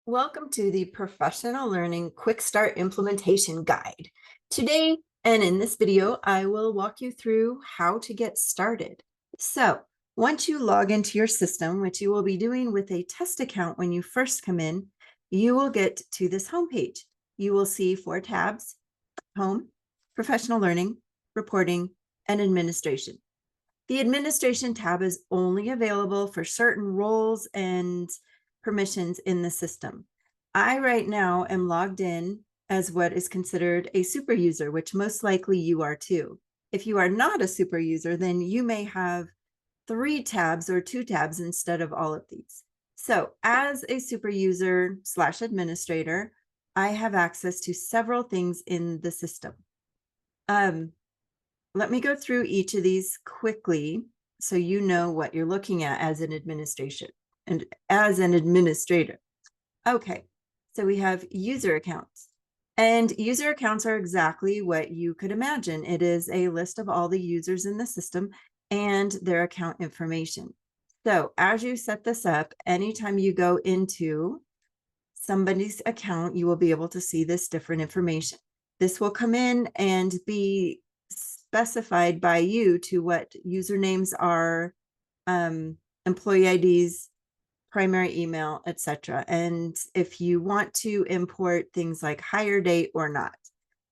Welcome to the Professional Learning Quick Start Implementation Guide. Today, and in this video, I will walk you through how to get started. So, once you log into your system, which you will be doing with a test account when you first come in, you will get to this homepage. You will see 4 tabs: Home, Professional Learning, Reporting, and Administration. The Administration tab is only available for certain roles and permissions in the system. I right now am logged in as what is considered a super user, which most likely you are too. If you are not a super user, then you may have 3 tabs or 2 tabs instead of all of these. So as a super user / administrator, I have access to several things in the system. Let me go through each of these quickly so you know what you're looking at as an administration and as an administrator. Okay, so we have user accounts. And user accounts are exactly what you could imagine. It is a list of all the users in the system and their account information. So as you set this up, anytime you go into somebody's account, you will be able to see this different information. This will come in and be specified by you to what usernames are, employee IDs, primary email, etc. And if you want to import things like hire date or not.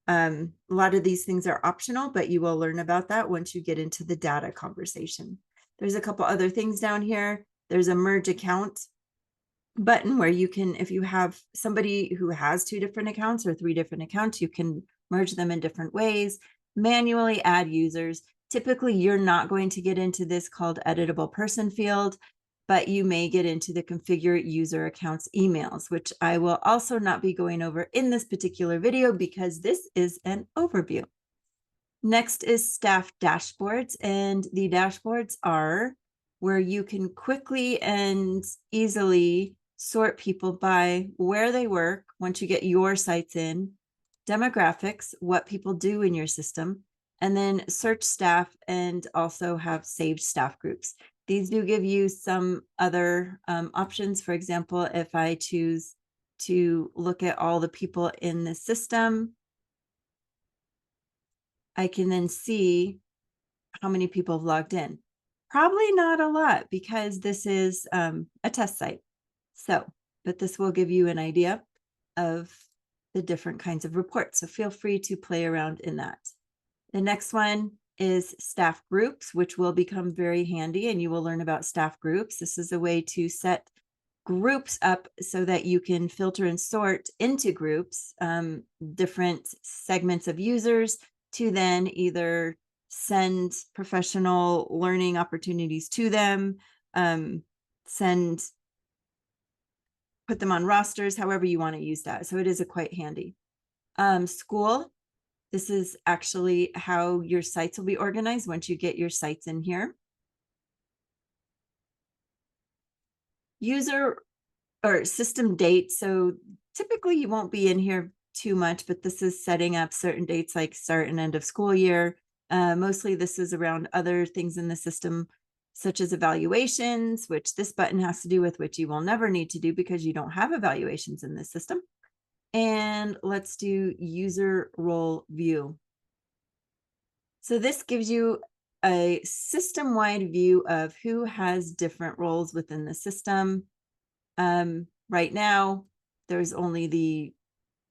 A lot of these things are optional, but you will learn about that once you get into the data conversation. There's a couple other things down here. There's a merge account button where you can, if you have somebody who has 2 different accounts or 3 different accounts, you can merge them in different ways, manually add users. Typically, you're not going to get into this called editable person field, but you may get into the configure user accounts emails, which I will also not be going over in this particular video because this is an overview. Next is staff dashboards, and the dashboards are where you can quickly and easily sort people by where they work once you get your sites in, demographics, what people do in your system, and then search staff and also have saved staff groups. These do give you some other options. For example, if I choose to look at all the people in the system, I can then see how many people have logged in. Probably not a lot because this is a test site. So, but this will give you an idea of the different kinds of reports. So feel free to play around in that. The next one is staff groups, which will become very handy, and you will learn about staff groups. This is a way to set groups up so that you can filter and sort into groups, different segments of users to then either send professional learning opportunities to them, put them on rosters, however you want to use that. So it is quite handy. School, this is actually how your sites will be organized once you get your sites in here. User or system date. So typically you won't be in here too much, but this is setting up certain dates like start and end of school year. Mostly this is around other things in the system, such as evaluations, which this button has to do with, which you will never need to do because you don't have evaluations in this system. And let's do user role view. So this gives you a system-wide view of who has different roles within the system. Right now, there's only the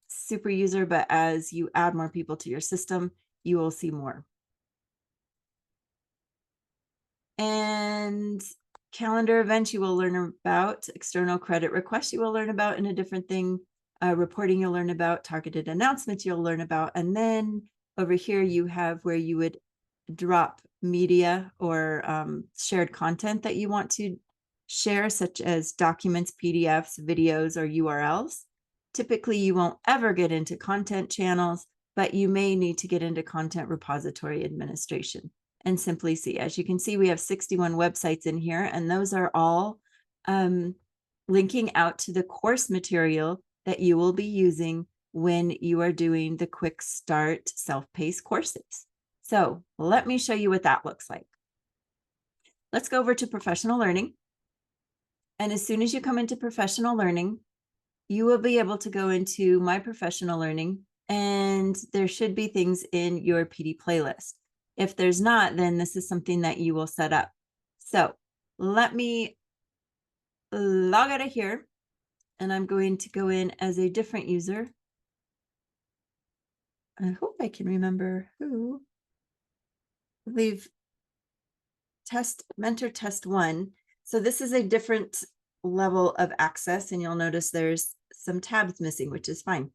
super user, but as you add more people to your system, you will see more. And calendar events you will learn about, external credit requests you will learn about in a different thing, reporting you'll learn about, targeted announcements you'll learn about, and then over here you have where you would drop media or shared content that you want to share, such as documents, PDFs, videos, or URLs. Typically, you won't ever get into content channels, but you may need to get into content repository administration and simply see. As you can see, we have 61 websites in here, and those are all linking out to the course material that you will be using when you are doing the Quick Start self-paced courses. So let me show you what that looks like. Let's go over to professional learning. And as soon as you come into professional learning, you will be able to go into My Professional Learning, and there should be things in your PD playlist. If there's not, then this is something that you will set up. So let me log out of here, and I'm going to go in as a different user. I hope I can remember who. I believe mentor test 1. So this is a different level of access, and you'll notice there's some tabs missing, which is fine.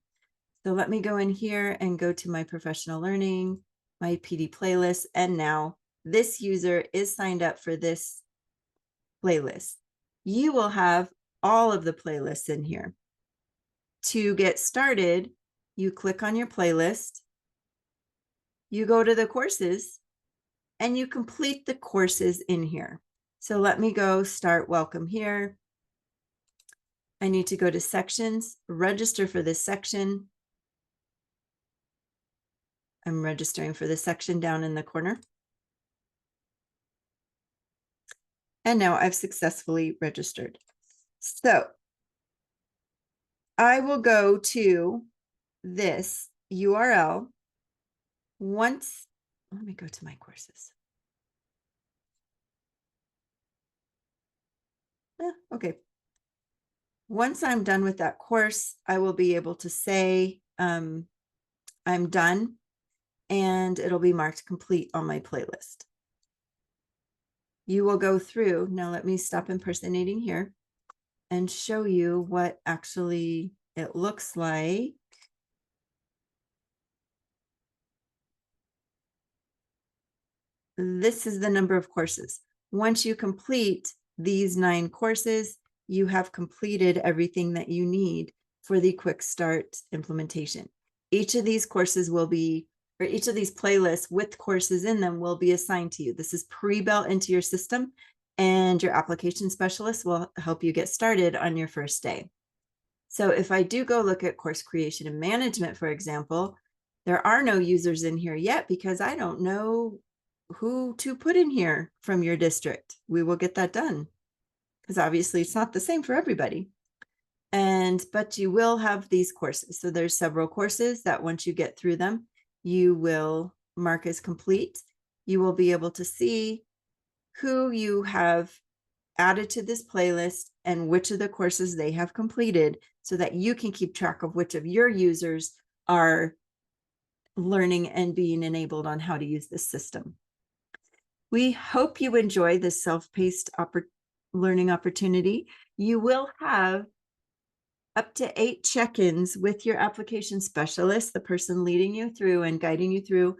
So let me go in here and go to My Professional Learning, my PD playlist, and now this user is signed up for this playlist. You will have all of the playlists in here. To get started, you click on your playlist, you go to the courses, and you complete the courses in here. So let me go start Welcome here. I need to go to sections, register for this section. I'm registering for the section down in the corner. And now I've successfully registered. So I will go to this URL. Let me go to my courses. Okay. Once I'm done with that course, I will be able to say I'm done, and it'll be marked complete on my playlist. You will go through. Now let me stop impersonating here and show you what actually it looks like. This is the number of courses. Once you complete these 9 courses, you have completed everything that you need for the Quick Start implementation. Each of these courses will be, or each of these playlists with courses in them will be assigned to you. This is pre-built into your system, and your application specialist will help you get started on your first day. So if I do go look at course creation and management, for example, there are no users in here yet because I don't know who to put in here from your district. We will get that done because obviously it's not the same for everybody. But you will have these courses. So there's several courses that once you get through them, you will mark as complete. You will be able to see who you have added to this playlist and which of the courses they have completed so that you can keep track of which of your users are learning and being enabled on how to use this system. We hope you enjoy this self-paced learning opportunity. You will have up to 8 check-ins with your application specialist, the person leading you through and guiding you through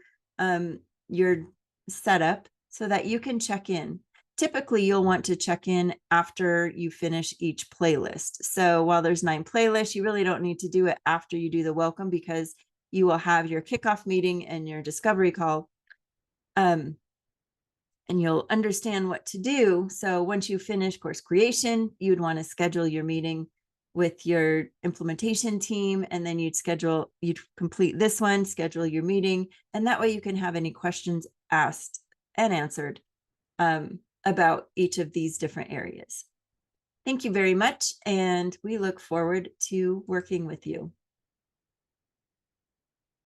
your setup so that you can check in. Typically, you'll want to check in after you finish each playlist. So while there's 9 playlists, you really don't need to do it after you do the welcome because you will have your kickoff meeting and your discovery call. And you'll understand what to do. So once you finish course creation, you'd want to schedule your meeting with your implementation team, and then you'd complete this one, schedule your meeting, and that way you can have any questions asked and answered about each of these different areas. Thank you very much, and we look forward to working with you.